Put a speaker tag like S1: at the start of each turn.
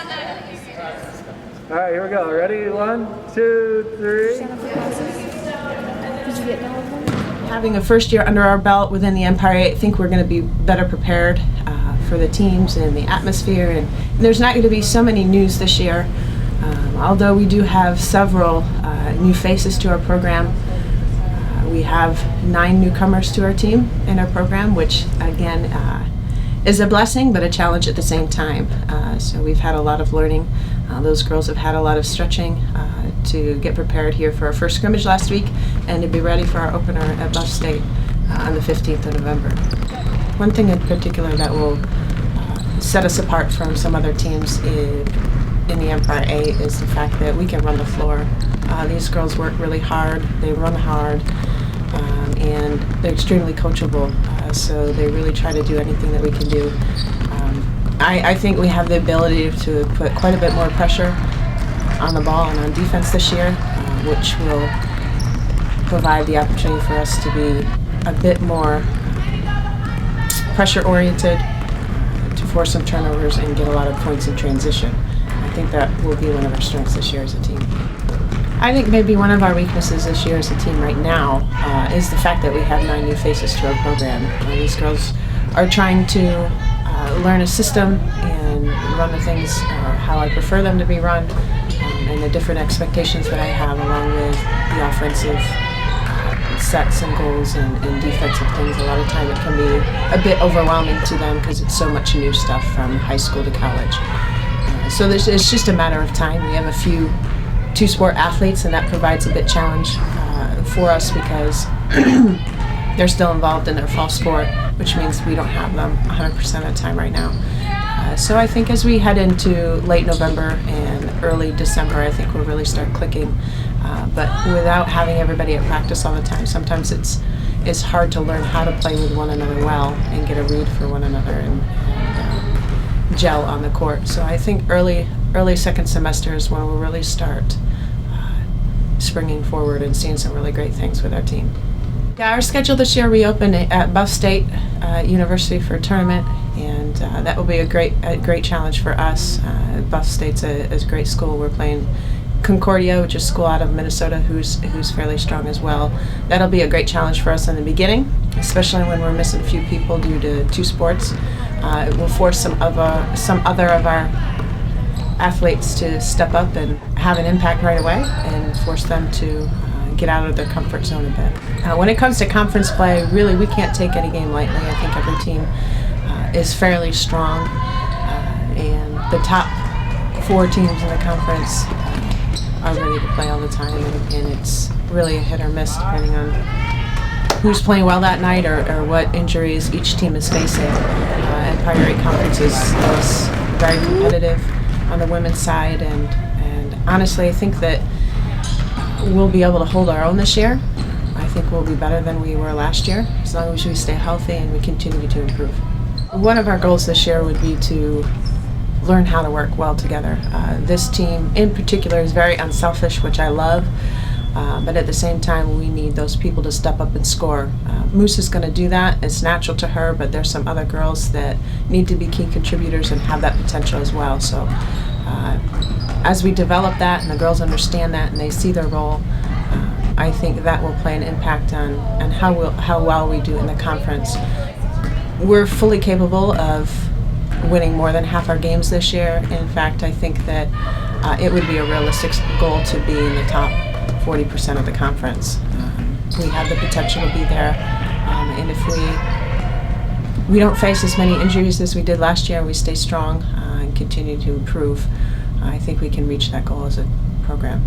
S1: All right, here we go. Ready? 1, 2, 3.
S2: Did you get all of them?
S3: Having a first year under our belt within the Empire, I think we're going to be better prepared for the teams and the atmosphere. And there's not going to be so many news this year, although we do have several new faces to our program. We have 9 newcomers to our team in our program, which again is a blessing but a challenge at the same time. So we've had a lot of learning. Those girls have had a lot of stretching to get prepared here for our first scrimmage last week and to be ready for our opener at Buff State on the 15th of November. One thing in particular that will set us apart from some other teams in the Empire A is the fact that we can run the floor. These girls work really hard, they run hard, and they're extremely coachable, so they really try to do anything that we can do. I think we have the ability to put quite a bit more pressure on the ball and on defense this year, which will provide the opportunity for us to be a bit more pressure-oriented, to force some turnovers and get a lot of points in transition. I think that will be one of our strengths this year as a team. I think maybe one of our weaknesses this year as a team right now is the fact that we have 9 new faces to our program. These girls are trying to learn a system and run the things how I prefer them to be run, and the different expectations that I have along with the offensive sets and goals and defensive things. A lot of time it can be a bit overwhelming to them because it's so much new stuff from high school to college. So it's just a matter of time. We have a few 2-sport athletes, and that provides a bit challenge for us because they're still involved in their fall sport, which means we don't have them 100% of the time right now. So I think as we head into late November and early December, I think we'll really start clicking. But without having everybody at practice all the time, sometimes it's hard to learn how to play with one another well and get a read for one another and gel on the court. So I think early second semester is when we'll really start springing forward and seeing some really great things with our team. Yeah, our schedule this year, we open at Buff State University for a tournament, and that will be a great challenge for us. Buff State's a great school. We're playing Concordia, which is a school out of Minnesota who's fairly strong as well. That'll be a great challenge for us in the beginning, especially when we're missing a few people due to 2 sports. It will force some other of our athletes to step up and have an impact right away and force them to get out of their comfort zone a bit. When it comes to conference play, really we can't take any game lightly. I think every team is fairly strong, and the top 4 teams in the conference are ready to play all the time, and it's really a hit or miss depending on who's playing well that night or what injuries each team is facing. Empire A Conference is very competitive on the women's side, and honestly I think that we'll be able to hold our own this year. I think we'll be better than we were last year as long as we stay healthy and we continue to improve. One of our goals this year would be to learn how to work well together. This team in particular is very unselfish, which I love, but at the same time we need those people to step up and score. Moose is going to do that. It's natural to her, but there's some other girls that need to be key contributors and have that potential as well. So as we develop that and the girls understand that and they see their role, I think that will play an impact on how well we do in the conference. We're fully capable of winning more than half our games this year. In fact, I think that it would be a realistic goal to be in the top 40% of the conference. We have the potential to be there, and if we don't face as many injuries as we did last year, we stay strong and continue to improve, I think we can reach that goal as a program.